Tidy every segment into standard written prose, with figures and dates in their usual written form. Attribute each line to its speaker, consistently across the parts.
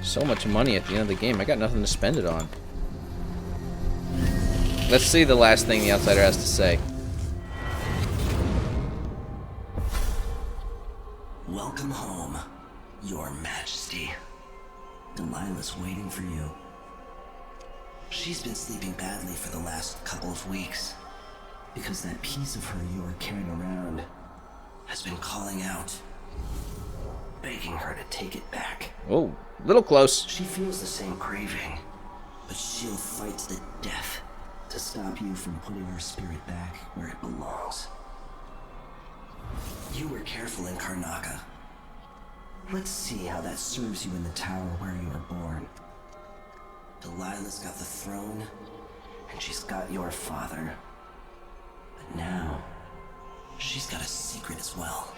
Speaker 1: So much money at the end of the game. I got nothing to spend it on. Let's see the last thing the outsider has to say.
Speaker 2: Welcome home, Your Majesty. Delilah's waiting for you. She's been sleeping badly for the last couple of weeks because that piece of her you are carrying around has been calling out, begging her to take it back.
Speaker 1: Oh, little close.
Speaker 2: She feels the same craving, but she'll fight to the death to stop you from putting her spirit back where it belongs. You were careful in Karnaca. Let's see how that serves you in the tower where you were born. Delilah's got the throne, and she's got your father. But now, she's got a secret as well.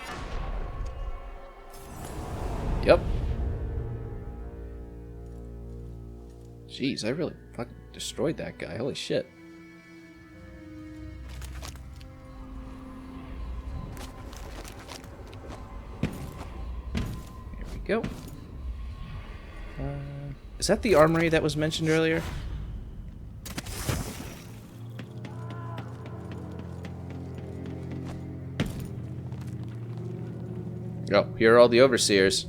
Speaker 1: Yep. Jeez, I really fucking destroyed that guy. Holy shit. Here we go. Is that the armory that was mentioned earlier? Oh, here are all the overseers.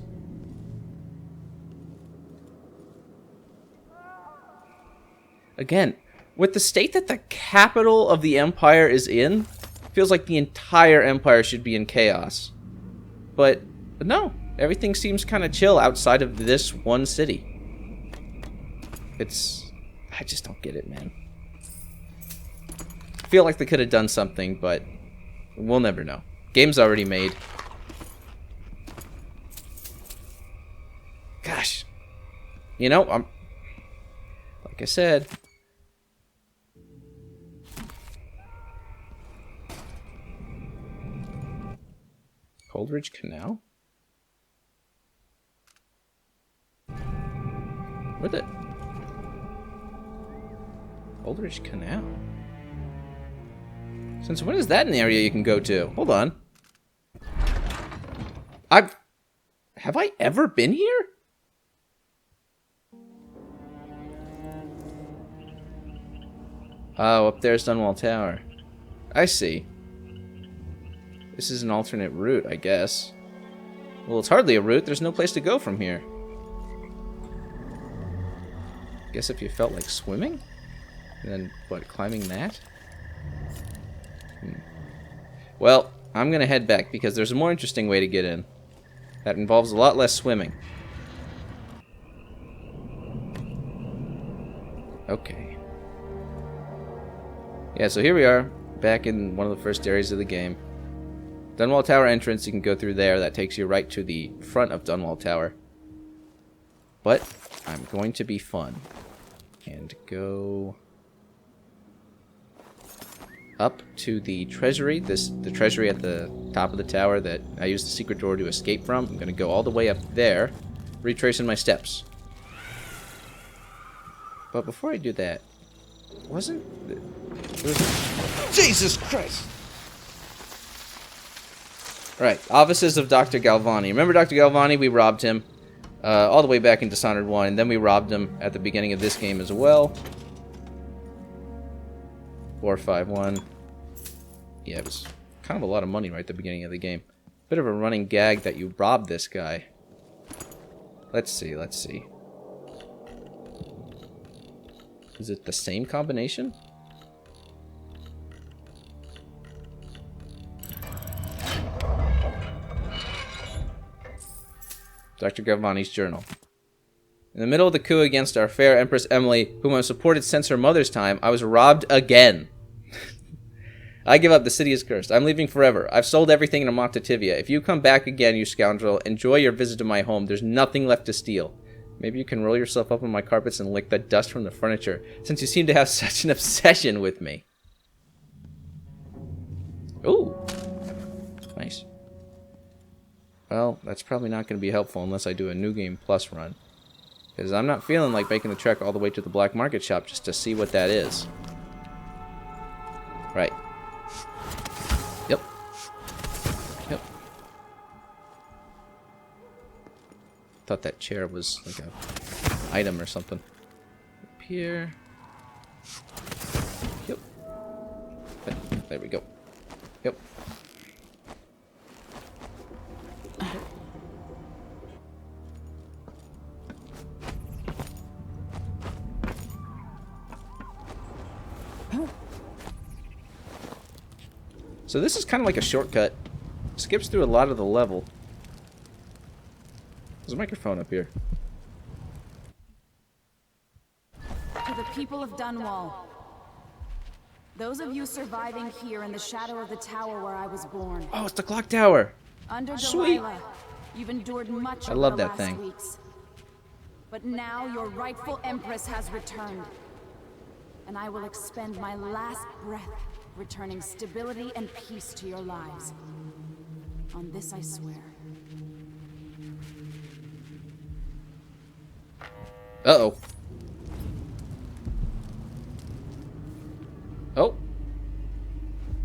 Speaker 1: Again, with the state that the capital of the Empire is in, feels like the entire Empire should be in chaos. But no, everything seems kind of chill outside of this one city. I just don't get it, man. I feel like they could have done something, but we'll never know. Game's already made. Gosh. You know, like I said, Coldridge Canal? Where'd it? Coldridge Canal? Since when is that an area you can go to? Hold on. Have I ever been here? Oh, up there's Dunwall Tower. I see. This is an alternate route, I guess. Well, it's hardly a route. There's no place to go from here. Guess if you felt like swimming? And then, what, climbing that? Well, I'm gonna head back because there's a more interesting way to get in. That involves a lot less swimming. Okay. Yeah, so here we are, back in one of the first areas of the game. Dunwall Tower entrance, you can go through there. That takes you right to the front of Dunwall Tower. But I'm going to be fun and go up to the treasury. The treasury at the top of the tower that I used the secret door to escape from. I'm going to go all the way up there, retracing my steps. But before I do that, Jesus Christ! Right, offices of Dr. Galvani. Remember Dr. Galvani? We robbed him all the way back in Dishonored 1, and then we robbed him at the beginning of this game as well. 451. Yeah, it was kind of a lot of money right at the beginning of the game. Bit of a running gag that you robbed this guy. Let's see, let's see. Is it the same combination? Dr. Galvani's journal. In the middle of the coup against our fair Empress Emily, whom I've supported since her mother's time, I was robbed again. I give up. The city is cursed. I'm leaving forever. I've sold everything in Amok to Tivia. If you come back again, you scoundrel, enjoy your visit to my home. There's nothing left to steal. Maybe you can roll yourself up on my carpets and lick the dust from the furniture, since you seem to have such an obsession with me. Ooh. Nice. Well, that's probably not going to be helpful unless I do a New Game Plus run. Because I'm not feeling like making the trek all the way to the black market shop just to see what that is. Right. Yep. Yep. thought that chair was like a item or something. Up here. Yep. There we go. Yep. So this is kind of like a shortcut. Skips through a lot of the level. There's a microphone up here.
Speaker 3: To the people of Dunwall. Those of you surviving here in the shadow of the tower where I was born.
Speaker 1: Oh, it's the clock tower.
Speaker 3: Under
Speaker 1: Sweet.
Speaker 3: Delilah, you've endured much
Speaker 1: I
Speaker 3: over
Speaker 1: love
Speaker 3: the
Speaker 1: that
Speaker 3: last
Speaker 1: thing.
Speaker 3: weeks. But now your rightful empress has returned. And I will expend my last breath returning stability and peace to your lives. On this I swear.
Speaker 1: Uh-oh. Oh.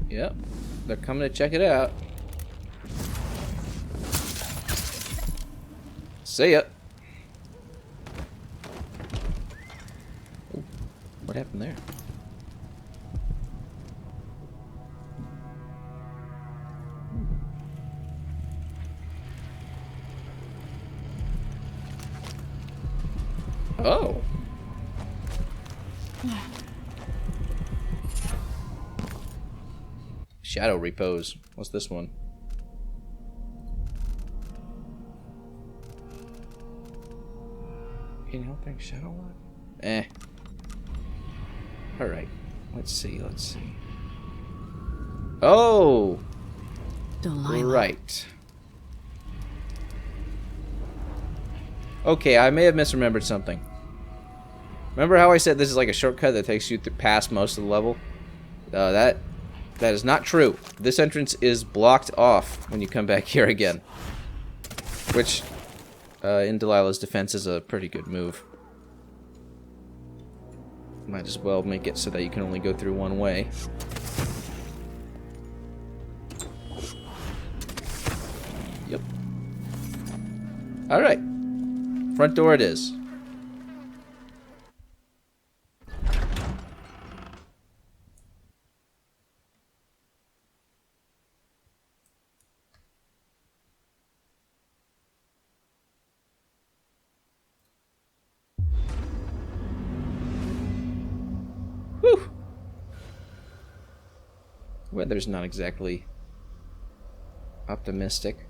Speaker 1: Yep. They're coming to check it out. See ya. Ooh, what happened there? Oh. Shadow repose. What's this one? Can you help bring shadow on? Eh. Alright. Let's see. Oh!
Speaker 3: Delilah.
Speaker 1: Right. Okay, I may have misremembered something. Remember how I said this is like a shortcut that takes you past most of the level? That is not true. This entrance is blocked off when you come back here again. Which, in Delilah's defense, is a pretty good move. Might as well make it so that you can only go through one way. Yep. Alright. Front door it is. Whew. Weather's not exactly optimistic.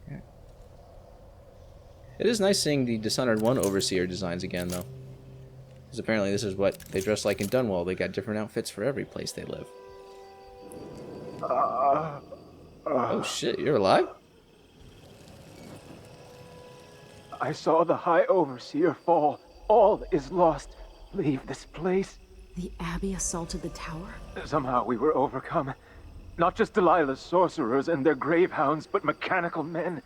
Speaker 1: Yeah. It is nice seeing the Dishonored 1 Overseer designs again, though. Because apparently this is what they dress like in Dunwall. They got different outfits for every place they live. Oh shit, you're alive?
Speaker 4: I saw the High Overseer fall. All is lost. Leave this place.
Speaker 3: The Abbey assaulted the tower?
Speaker 4: Somehow we were overcome. Not just Delilah's sorcerers and their gravehounds, but mechanical men.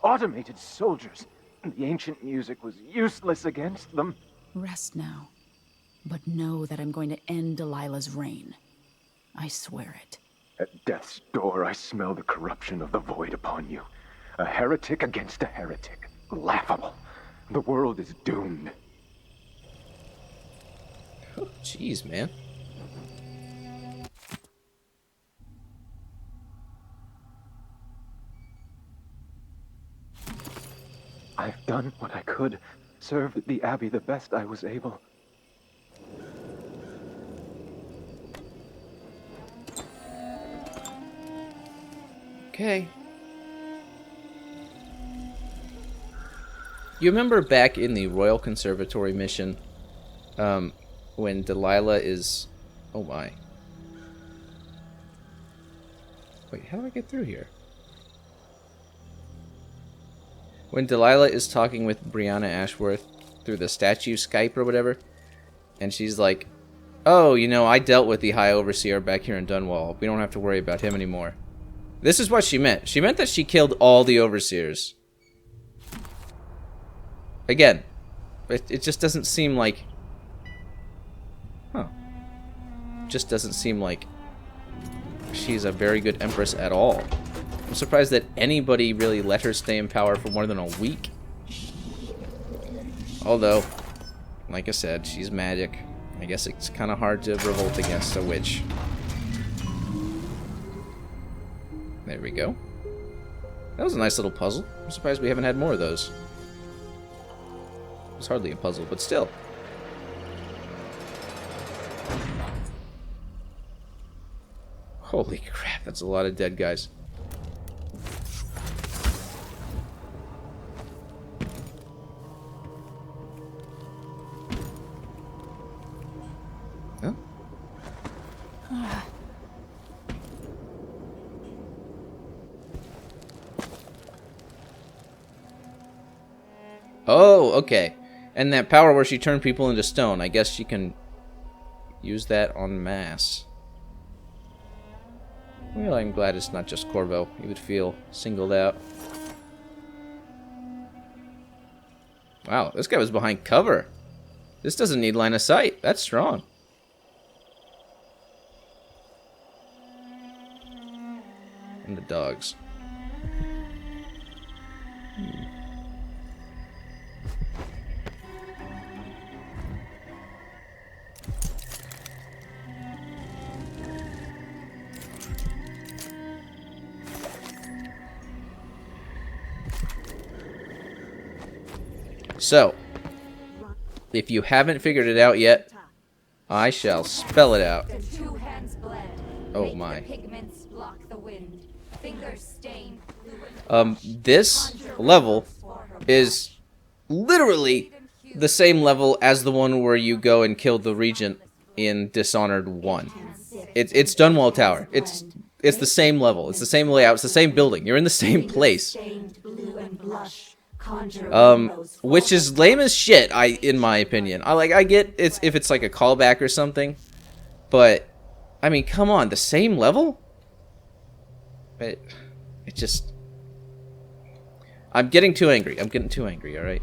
Speaker 4: Automated soldiers. The ancient music was useless against them.
Speaker 3: Rest now. But know that I'm going to end Delilah's reign. I swear it.
Speaker 4: At death's door, I smell the corruption of the void upon you. A heretic against a heretic. Laughable. The world is doomed.
Speaker 1: Oh, jeez, man.
Speaker 4: I've done what I could. Served the Abbey the best I was able.
Speaker 1: Okay. You remember back in the Royal Conservatory mission, when Delilah is... Oh my. Wait, how do I get through here? When Delilah is talking with Brianna Ashworth through the statue Skype or whatever, and she's like, oh, you know, I dealt with the High Overseer back here in Dunwall. We don't have to worry about him anymore. This is what she meant. She meant that she killed all the Overseers. Again, it just doesn't seem like... Huh. Just doesn't seem like she's a very good Empress at all. I'm surprised that anybody really let her stay in power for more than a week. Although, like I said, she's magic. I guess it's kind of hard to revolt against a witch. There we go. That was a nice little puzzle. I'm surprised we haven't had more of those. It's hardly a puzzle, but still. Holy crap, that's a lot of dead guys. Huh? Oh, okay. And that power where she turned people into stone, I guess she can use that en masse. Well, I'm glad it's not just Corvo. He would feel singled out. Wow, this guy was behind cover. This doesn't need line of sight. That's strong. And the dogs. So, if you haven't figured it out yet, I shall spell it out. Oh my. This level is literally the same level as the one where you go and kill the Regent in Dishonored 1. It's Dunwall Tower. It's the same level. It's the same layout. It's the same building. You're in the same place. Which is lame as shit, in my opinion. I get it's if it's like a callback or something, but I mean, come on, the same level? It just, I'm getting too angry. I'm getting too angry. All right.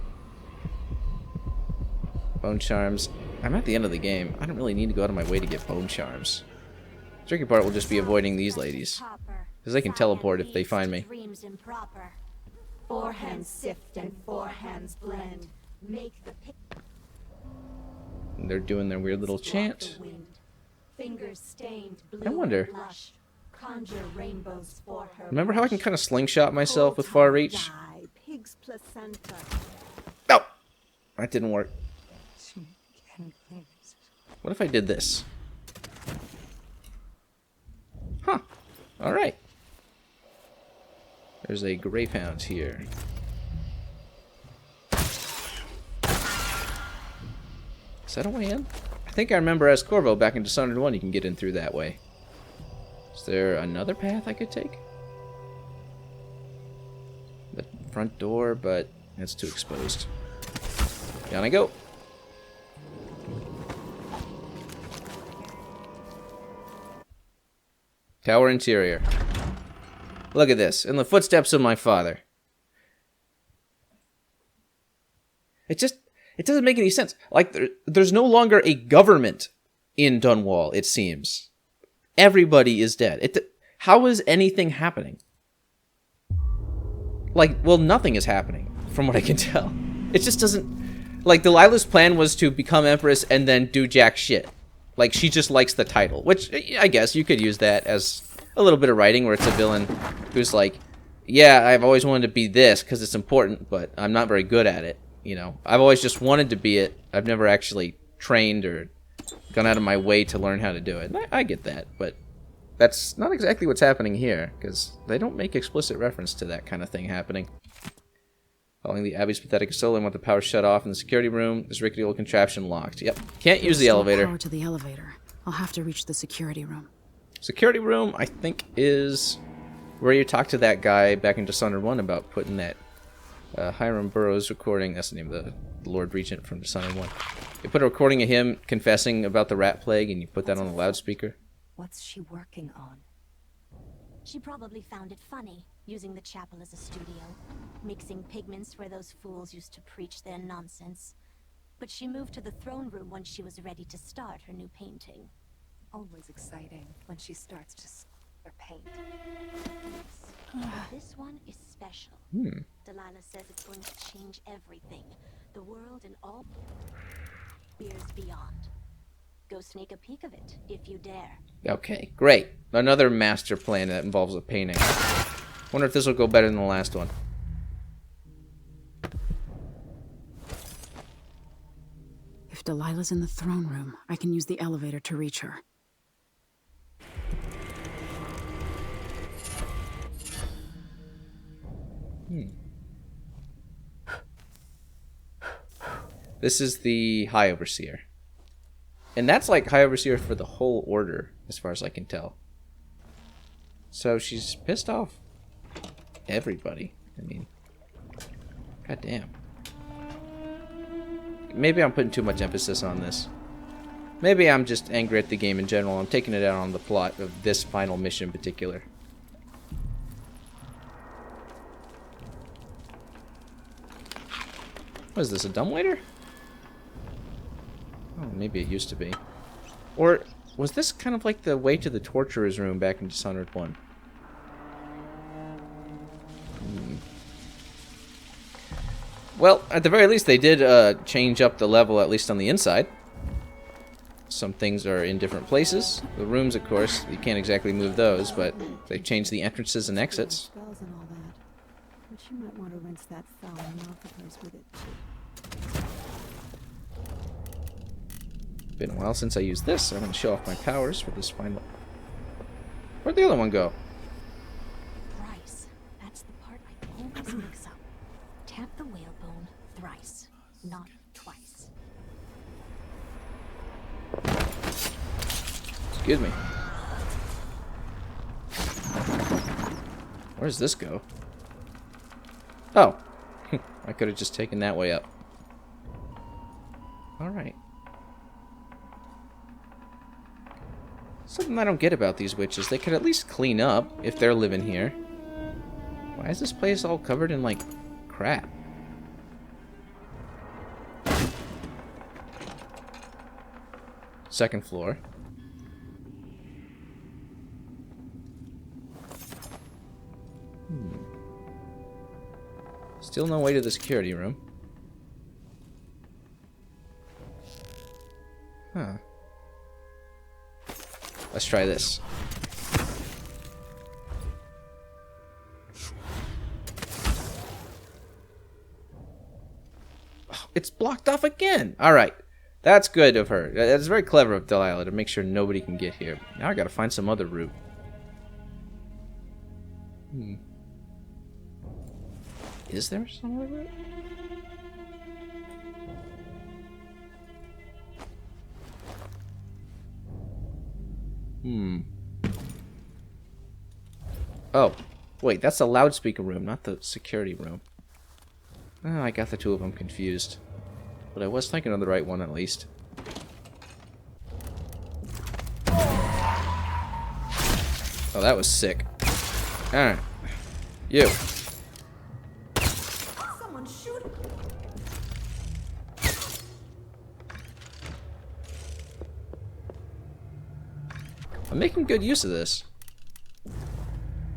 Speaker 1: Bone charms. I'm at the end of the game. I don't really need to go out of my way to get bone charms. The tricky part will just be avoiding these ladies, because they can teleport if they find me.
Speaker 5: Four hands sift and four hands blend. Make the
Speaker 1: And they're doing their weird little chant.
Speaker 5: Fingers stained blue.
Speaker 1: I wonder.
Speaker 5: Blush. Conjure rainbows for her.
Speaker 1: Remember how I can kind of slingshot myself with far reach?
Speaker 5: Pig's placenta.
Speaker 1: No, that didn't work. What if I did this? Huh. All right. There's a Gravehound here. Is that a way in? I think I remember as Corvo back in Dishonored 1 you can get in through that way. Is there another path I could take? The front door, but it's too exposed. Down I go. Tower interior. Look at this. In the footsteps of my father. It doesn't make any sense. Like, there's no longer a government in Dunwall, it seems. Everybody is dead. How is anything happening? Like, well, nothing is happening, from what I can tell. It just doesn't... Like, Delilah's plan was to become Empress and then do jack shit. Like, she just likes the title. Which, I guess, you could use that as a little bit of writing where it's a villain who's like, yeah, I've always wanted to be this because it's important, but I'm not very good at it. You know, I've always just wanted to be it. I've never actually trained or gone out of my way to learn how to do it. I get that, but that's not exactly what's happening here, because they don't make explicit reference to that kind of thing happening. Following the Abbey's pathetic assault, I want the power shut off in the security room. This rickety old contraption locked. Yep, can't use the elevator.
Speaker 6: Power to the elevator. I'll have to reach the security room.
Speaker 1: Security room, I think, is where you talk to that guy back in Dishonored 1 about putting that Hiram Burroughs recording. That's the name of the Lord Regent from Dishonored 1. You put a recording of him confessing about the rat plague, and you put that on the loudspeaker.
Speaker 5: What's she working on?
Speaker 7: She probably found it funny, using the chapel as a studio, mixing pigments where those fools used to preach their nonsense. But she moved to the throne room when she was ready to start her new painting.
Speaker 5: Always exciting when she starts to her paint.
Speaker 7: this one is special. Delilah says it's going to change everything. The world and all years beyond. Go sneak a peek of it, if you dare.
Speaker 1: Okay, great. Another master plan that involves a painting. Wonder if this will go better than the last one.
Speaker 6: If Delilah's in the throne room, I can use the elevator to reach her.
Speaker 1: This is the High Overseer. And that's like High Overseer for the whole order, as far as I can tell. So she's pissed off everybody. I mean, goddamn. Maybe I'm putting too much emphasis on this. Maybe I'm just angry at the game in general. I'm taking it out on the plot of this final mission in particular. What is this, a dumbwaiter? Oh, maybe it used to be. Or was this kind of like the way to the torturer's room back in Dishonored 1? Well, at the very least, they did change up the level, at least on the inside. Some things are in different places. The rooms, of course, you can't exactly move those, but they've changed the entrances and exits.
Speaker 8: Spells and all that. But you might want to rinse that foul mouth of hers with it too.
Speaker 1: Been a while since I used this. I'm going to show off my powers for this final. Where'd the other one go?
Speaker 7: Thrice. That's the part I always mix up. Tap the whalebone thrice, not twice.
Speaker 1: Excuse me. Where does this go? Oh. I could have just taken that way up. Alright. Something I don't get about these witches. They could at least clean up if they're living here. Why is this place all covered in, like, crap? Second floor. Still no way to the security room. Huh. Let's try this. Oh, it's blocked off again. All right. That's good of her. That's very clever of Delilah to make sure nobody can get here. Now I gotta find some other route. Is there some other route? Oh, wait, that's the loudspeaker room, not the security room. Oh, I got the two of them confused. But I was thinking of the right one, at least. Oh, that was sick. Alright. You.
Speaker 5: Someone shoot.
Speaker 1: I'm making good use of this.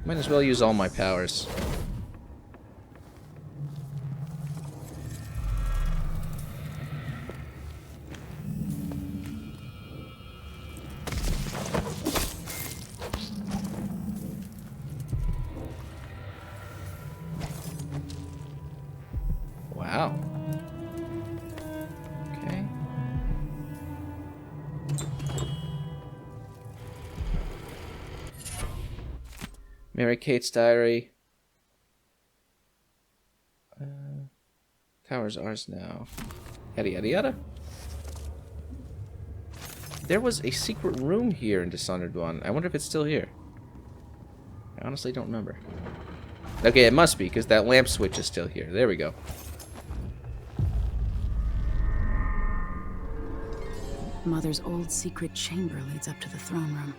Speaker 1: Might as well use all my powers. Wow. Okay. Mary Kate's diary. Tower's ours now. Yada yada yada. There was a secret room here in Dishonored 1. I wonder if it's still here. I honestly don't remember. Okay, it must be, because that lamp switch is still here. There we go.
Speaker 6: Mother's old secret chamber leads up to the throne room.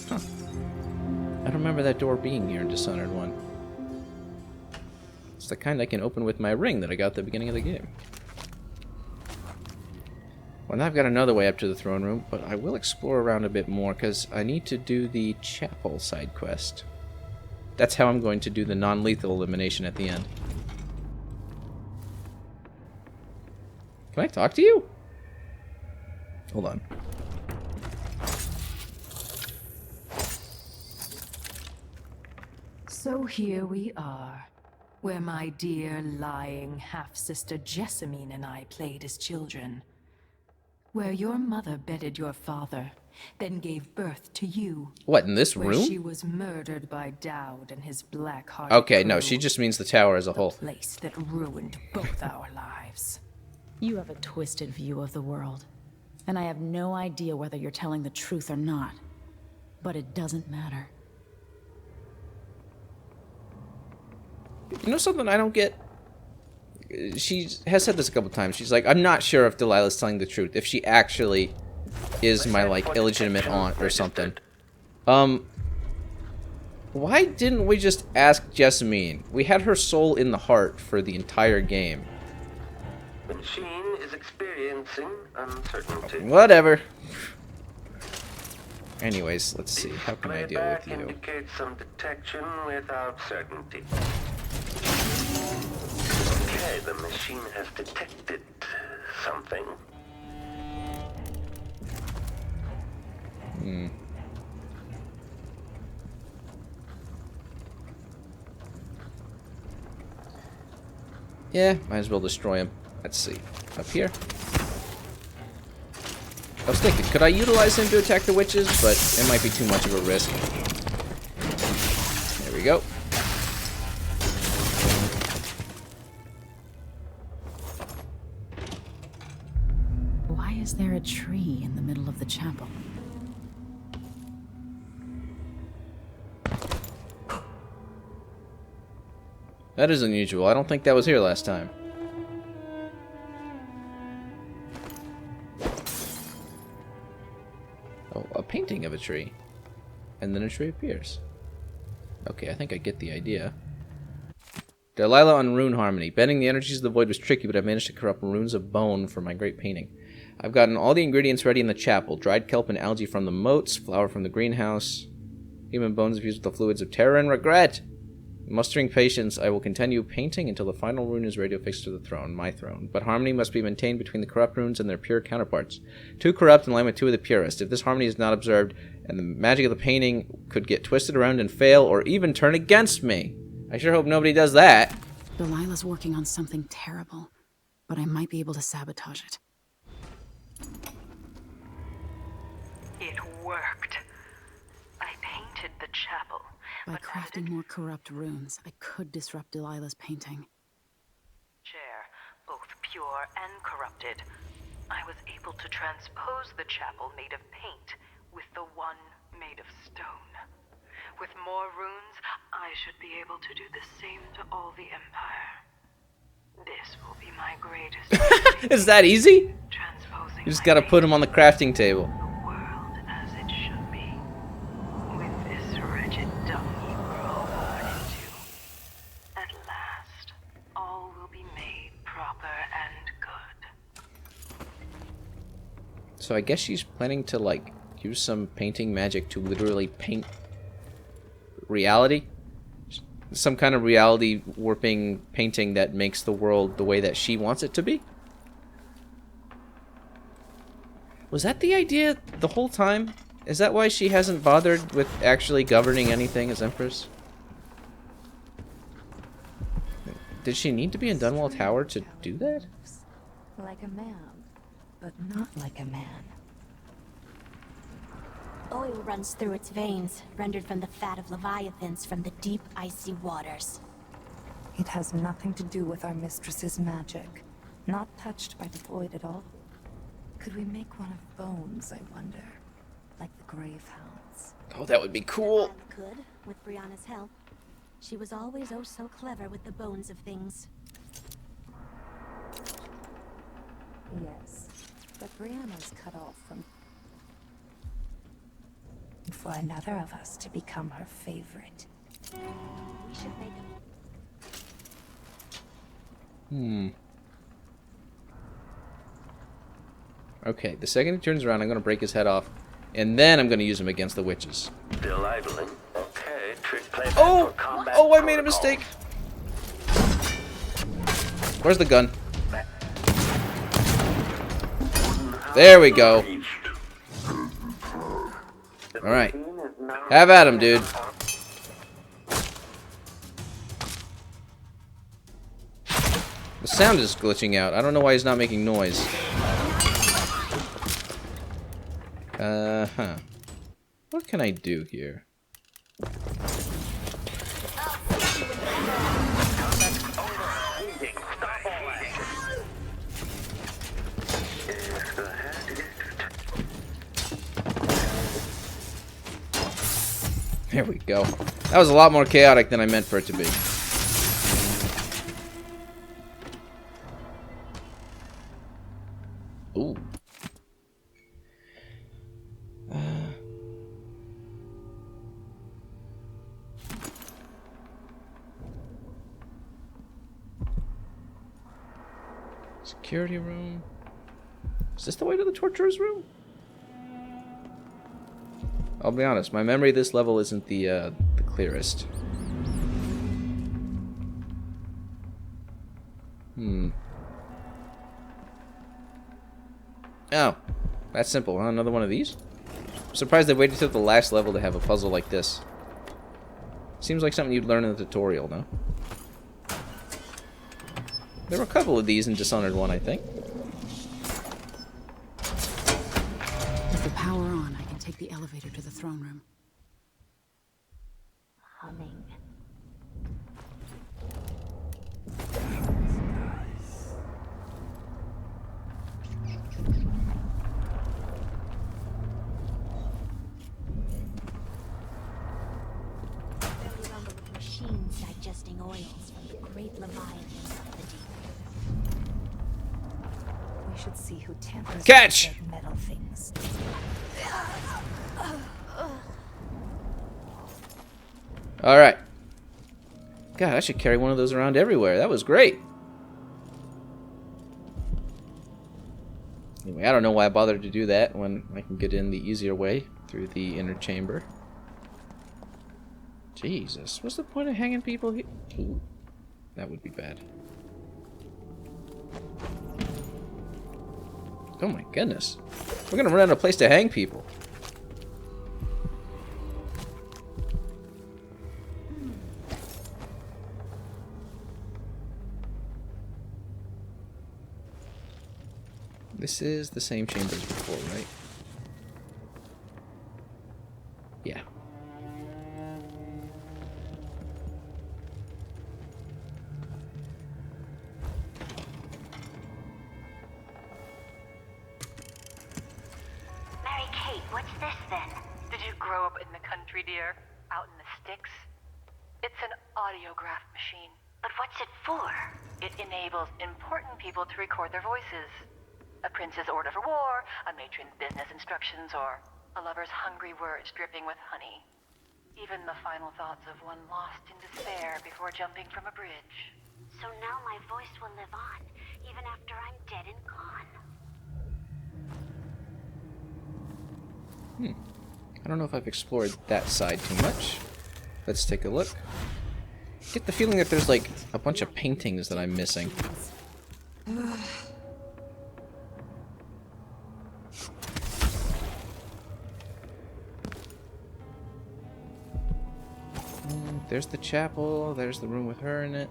Speaker 1: Huh. I don't remember that door being here in Dishonored 1. It's the kind I can open with my ring that I got at the beginning of the game. Well, now I've got another way up to the throne room, but I will explore around a bit more, because I need to do the chapel side quest. That's how I'm going to do the non-lethal elimination at the end. Can I talk to you? Hold on.
Speaker 9: So here we are, where my dear lying half-sister Jessamine and I played as children. Where your mother bedded your father, then gave birth to you.
Speaker 1: What, in this
Speaker 9: Where
Speaker 1: room?
Speaker 9: she was murdered by Dowd and his black-hearted
Speaker 1: Okay, no,
Speaker 9: crew.
Speaker 1: she just means the tower as a whole.
Speaker 9: The place that ruined both our lives.
Speaker 6: You have a twisted view of the world, and I have no idea whether you're telling the truth or not. But it doesn't matter.
Speaker 1: You know something I don't get? She has said this a couple times. She's like, I'm not sure if Delilah's telling the truth. If she actually is my, like, illegitimate aunt or something. Why didn't we just ask Jessamine? We had her soul in the heart for the entire game.
Speaker 10: The machine is experiencing uncertainty.
Speaker 1: Whatever. Anyways, let's see. How can I deal with you?
Speaker 10: Indicates some detection without certainty. Okay, the machine has detected something.
Speaker 1: Yeah, might as well destroy him. Let's see. Up here. I was thinking, could I utilize him to attack the witches? But it might be too much of a risk. There we go.
Speaker 6: Why is there a tree in the middle of the chapel?
Speaker 1: That is unusual. I don't think that was here last time. Oh, a painting of a tree. And then a tree appears. Okay, I think I get the idea. Delilah on Rune Harmony. Bending the energies of the void was tricky, but I managed to corrupt runes of bone for my great painting. I've gotten all the ingredients ready in the chapel. Dried kelp and algae from the moats, flour from the greenhouse, human bones infused with the fluids of terror and regret. Mustering patience, I will continue painting until the final rune is ready to fix to the throne, my throne. But harmony must be maintained between the corrupt runes and their pure counterparts. Two corrupt in line with two of the purest. If this harmony is not observed, and the magic of the painting could get twisted around and fail, or even turn against me. I sure hope nobody does that.
Speaker 6: Delilah's working on something terrible, but I might be able to sabotage it.
Speaker 11: It worked. I painted the chapel.
Speaker 6: By crafting more corrupt runes, I could disrupt Delilah's painting.
Speaker 11: Chair, both pure and corrupted. I was able to transpose the chapel made of paint with the one made of stone. With more runes, I should be able to do the same to all the Empire. This will be my greatest.
Speaker 1: Is that easy?
Speaker 11: Transposing
Speaker 1: You just gotta put him on the crafting table.
Speaker 11: the world as it should be. With this wretched dung you were all born into. At last, all will be made proper and good.
Speaker 1: So I guess she's planning to, like, use some painting magic to literally paint reality? Some kind of reality warping painting that makes the world the way that she wants it to be? Was that the idea the whole time? Is that why she hasn't bothered with actually governing anything as Empress? Did she need to be in Dunwall Tower to do that?
Speaker 5: Like a man, but not like a man.
Speaker 7: Oil runs through its veins, rendered from the fat of leviathans from the deep, icy waters.
Speaker 5: It has nothing to do with our mistress's magic. Not touched by the void at all. Could we make one of bones, I wonder? Like the grave hounds.
Speaker 1: Oh, that would be cool.
Speaker 7: And could, with Brianna's help. She was always oh so clever with the bones of things.
Speaker 5: Yes, but Brianna's cut off from... for another of us to become her favorite.
Speaker 7: We should make a...
Speaker 1: Okay, the second he turns around, I'm going to break his head off. And then I'm going to use him against the witches.
Speaker 10: Still idling. Okay,
Speaker 1: Oh! Oh, I made a mistake. Where's the gun? There we go. Alright. Have at him, dude. The sound is glitching out. I don't know why he's not making noise. Huh. What can I do here? There we go. That was a lot more chaotic than I meant for it to be. Ooh. Security room. Is this the way to the torturer's room? I'll be honest, my memory of this level isn't the clearest. Oh, that's simple, huh? Another one of these? I'm surprised they waited till the last level to have a puzzle like this. Seems like something you'd learn in the tutorial, no? There were a couple of these in Dishonored 1, I think.
Speaker 6: With the power on, I can take the elevator to the throne room.
Speaker 7: Humming. The rumble of machines digesting oils from the great leviathans of the deep.
Speaker 5: We should see who tampers
Speaker 1: Catch!
Speaker 5: with dead metal things.
Speaker 1: Alright. God, I should carry one of those around everywhere. That was great. Anyway, I don't know why I bothered to do that when I can get in the easier way through the inner chamber. Jesus, what's the point of hanging people here? Ooh, that would be bad. Oh my goodness. We're gonna run out of place to hang people. This is the same chamber as before, right? Yeah.
Speaker 11: Mary Kate, what's this then? Did you grow up in the country, dear? Out in the sticks? It's an audiograph machine. But what's it for? It enables important people to record their voices. A prince's order for war, a matron's business instructions, or a lover's hungry words dripping with honey. Even the final thoughts of one lost in despair before jumping from a bridge.
Speaker 7: So now my voice will live on, even after I'm dead and gone.
Speaker 1: I don't know if I've explored that side too much. Let's take a look. Get the feeling that there's like a bunch of paintings that I'm missing. There's the chapel, there's the room with her in it.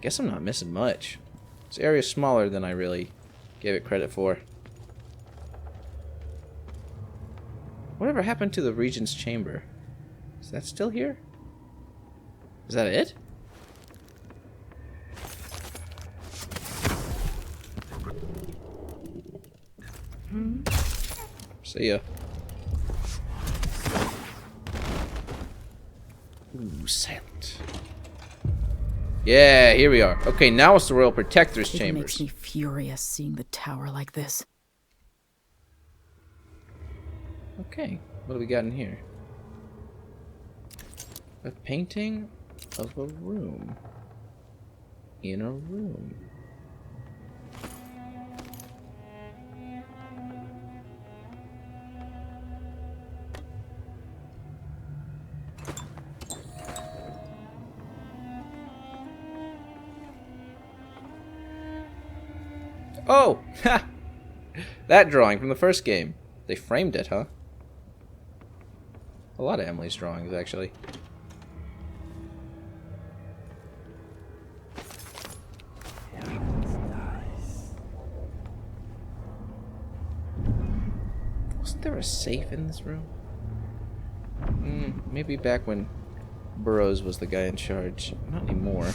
Speaker 1: Guess I'm not missing much. This area's smaller than I really gave it credit for. Whatever happened to the Regent's Chamber? Is that still here? Is that it? See ya. Ooh, silent. Yeah, here we are. Okay, now it's the Royal Protector's
Speaker 6: It
Speaker 1: chambers.
Speaker 6: makes me furious seeing the tower like this.
Speaker 1: Okay, what do we got in here? A painting of a room. In a room. Oh! Ha! That drawing from the first game. They framed it, huh? A lot of Emily's drawings, actually. Wasn't there a safe in this room? Maybe back when Burroughs was the guy in charge. Not anymore.